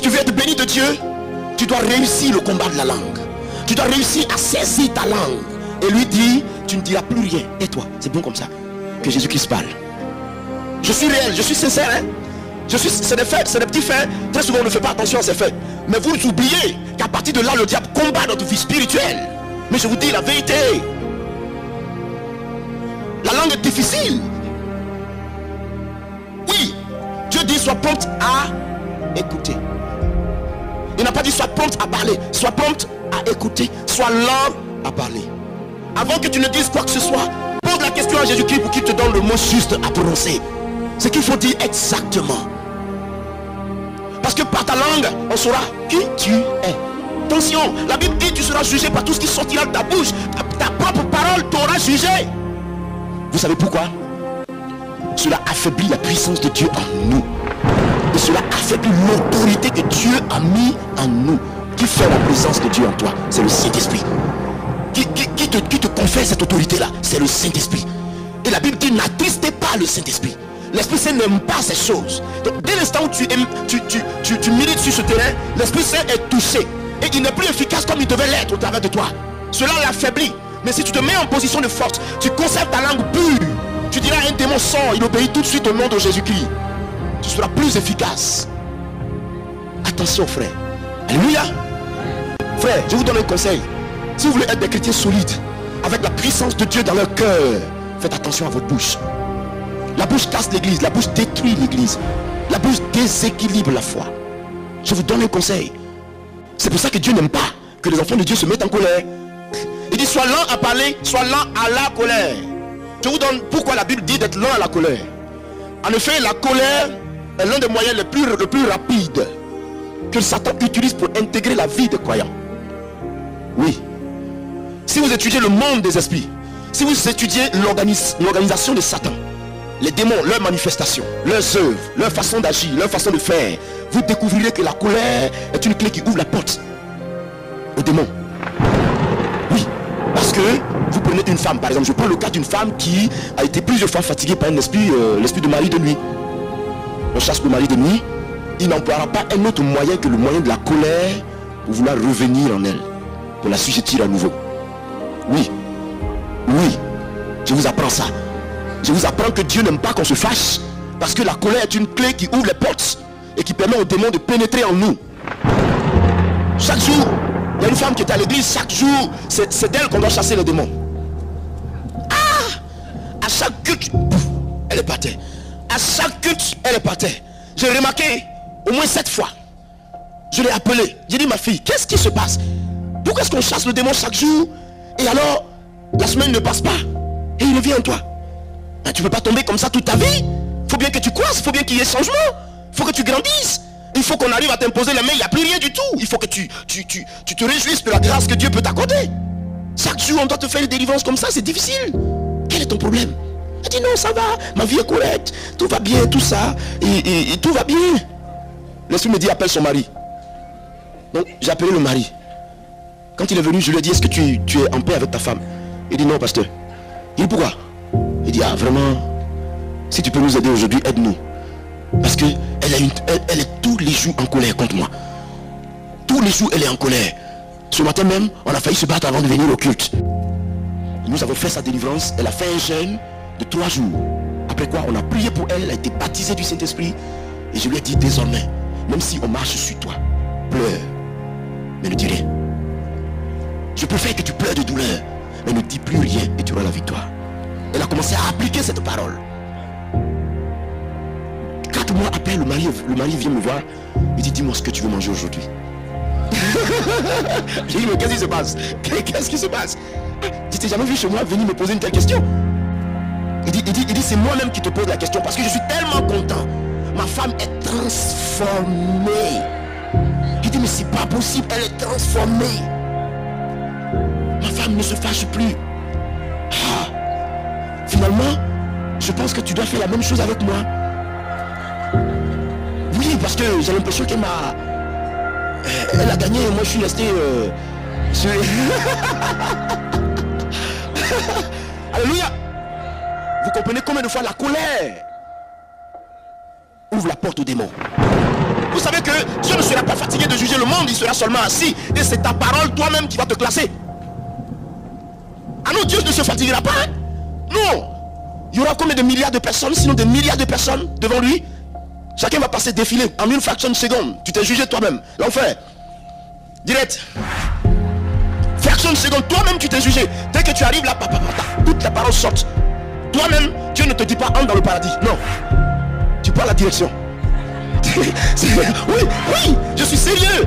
tu veux être béni de Dieu, tu dois réussir le combat de la langue. Tu dois réussir à saisir ta langue et lui dire, tu ne diras plus rien. Et toi, c'est bon comme ça que Jésus-Christ parle. Je suis réel, je suis sincère, hein? C'est des faits, c'est des petits faits. Très souvent on ne fait pas attention à ces faits. Mais vous oubliez qu'à partir de là, le diable combat notre vie spirituelle. Mais je vous dis la vérité. La langue est difficile. Oui, Dieu dit sois prompte à écouter. Il n'a pas dit sois prompte à parler. Sois prompte à écouter. Sois lent à parler. Avant que tu ne dises quoi que ce soit, pose la question à Jésus-Christ pour qu'il te donne le mot juste à prononcer. Ce qu'il faut dire exactement. Parce que par ta langue, on saura qui tu es. Attention, la Bible dit tu seras jugé par tout ce qui sortira de ta bouche. Ta propre parole t'aura jugé. Vous savez pourquoi? Cela affaiblit la puissance de Dieu en nous. Et cela affaiblit l'autorité que Dieu a mis en nous. Qui fait la présence de Dieu en toi? C'est le Saint-Esprit. Qui te confère cette autorité-là? C'est le Saint-Esprit. Et la Bible dit n'attristez pas le Saint-Esprit. L'Esprit Saint n'aime pas ces choses. Donc dès l'instant où tu milites sur ce terrain, l'Esprit Saint est touché. Et il n'est plus efficace comme il devait l'être au travers de toi. Cela l'affaiblit. Mais si tu te mets en position de force, tu conserves ta langue pure. Tu diras à un démon sort, il obéit tout de suite au nom de Jésus-Christ. Tu seras plus efficace. Attention frère. Alléluia. Frère, je vous donne un conseil. Si vous voulez être des chrétiens solides, avec la puissance de Dieu dans leur cœur, faites attention à votre bouche. La bouche casse l'église, la bouche détruit l'église. La bouche déséquilibre la foi. Je vous donne un conseil. C'est pour ça que Dieu n'aime pas que les enfants de Dieu se mettent en colère. Il dit sois lent à parler, sois lent à la colère. Je vous donne pourquoi la Bible dit d'être lent à la colère. En effet, la colère est l'un des moyens les plus rapides que Satan utilise pour intégrer la vie des croyants. Oui. Si vous étudiez le monde des esprits, si vous étudiez l'organisation de Satan, les démons, leurs manifestations, leurs œuvres, leur façon d'agir, leur façon de faire, vous découvrirez que la colère est une clé qui ouvre la porte aux démons. Oui, parce que vous prenez une femme, par exemple, je prends le cas d'une femme qui a été plusieurs fois fatiguée par un esprit, l'esprit de mari de nuit. On chasse le mari de nuit, il n'emploiera pas un autre moyen que le moyen de la colère pour vouloir revenir en elle, pour la susciter à nouveau. Oui, oui, je vous apprends ça. Je vous apprends que Dieu n'aime pas qu'on se fâche, parce que la colère est une clé qui ouvre les portes et qui permet aux démons de pénétrer en nous. Chaque jour, il y a une femme qui est à l'église, chaque jour, c'est d'elle qu'on doit chasser les démons. À chaque culte, elle est par terre. À chaque culte, elle est par terre. J'ai remarqué au moins 7 fois. Je l'ai appelée. J'ai dit ma fille, qu'est-ce qui se passe? Pourquoi est-ce qu'on chasse le démon chaque jour? Et alors, la semaine ne passe pas et il revient en toi. Tu ne peux pas tomber comme ça toute ta vie. Il faut bien que tu croises, il faut bien qu'il y ait changement. Il faut que tu grandisses. Il faut qu'on arrive à t'imposer les mains, il n'y a plus rien du tout. Il faut que tu te réjouisses de la grâce que Dieu peut t'accorder. Chaque jour on doit te faire une délivrance comme ça, c'est difficile. Quel est ton problème? Elle dit non, ça va, ma vie est correcte, tout va bien, tout ça, et tout va bien. L'esprit me dit appelle son mari. Donc j'ai appelé le mari. Quand il est venu, je lui ai dit est-ce que tu es en paix avec ta femme? Il dit non pasteur. Il dit pourquoi? Il dit ah vraiment, si tu peux nous aider aujourd'hui, aide-nous. Parce que elle est tous les jours en colère contre moi. Tous les jours elle est en colère. Ce matin même, on a failli se battre avant de venir au culte. Nous avons fait sa délivrance. Elle a fait un jeûne de 3 jours. Après quoi, on a prié pour elle. Elle a été baptisée du Saint-Esprit. Et je lui ai dit désormais, même si on marche sur toi, pleure, mais ne dis rien. Je préfère que tu pleures de douleur, mais ne dis plus rien et tu auras la victoire. Elle a commencé à appliquer cette parole. 4 mois après, le mari vient me voir. Il dit dis-moi ce que tu veux manger aujourd'hui. J'ai dit mais qu'est-ce qui se passe? Qu'est-ce qui se passe? Tu t'es jamais vu chez moi venir me poser une telle question? Il dit c'est moi-même qui te pose la question parce que je suis tellement content. Ma femme est transformée. Il dit mais c'est pas possible, elle est transformée. Ma femme ne se fâche plus. Finalement, je pense que tu dois faire la même chose avec moi. Oui, parce que j'ai l'impression qu'elle m'a... Elle a gagné et moi je suis resté... Alléluia. Vous comprenez combien de fois la colère ouvre la porte aux démons? Vous savez que Dieu ne sera pas fatigué de juger le monde, il sera seulement assis. Et c'est ta parole toi-même qui va te classer. Ah non, Dieu ne se fatiguera pas. Hein? Non. Il y aura combien de milliards de personnes, sinon des milliards de personnes devant lui. Chacun va passer défiler en une fraction de seconde. Tu t'es jugé toi-même. L'enfer. Direct. Fraction de seconde, toi-même tu t'es jugé. Dès que tu arrives là, toutes les paroles sortent. Toi-même, Dieu ne te dit pas entre dans le paradis. Non. Tu prends la direction. Oui, je suis sérieux.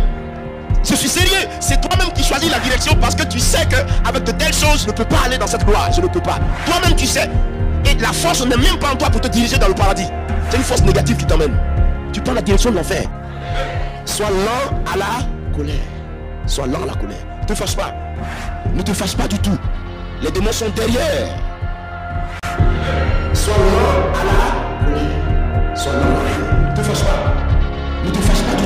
Je suis sérieux. C'est toi-même qui choisis la direction parce que tu sais qu'avec de telles choses, je ne peux pas aller dans cette gloire. Je ne peux pas. Toi-même tu sais. Et la force n'est même pas en toi pour te diriger dans le paradis. C'est une force négative qui t'emmène. Tu prends la direction de l'enfer. Sois lent à la colère. Sois lent à la colère. Ne te fâche pas. Ne te fâche pas du tout. Les démons sont derrière. Sois lent à la colère. Sois lent à la colère. Ne te fâche pas. Ne te fâche pas du tout.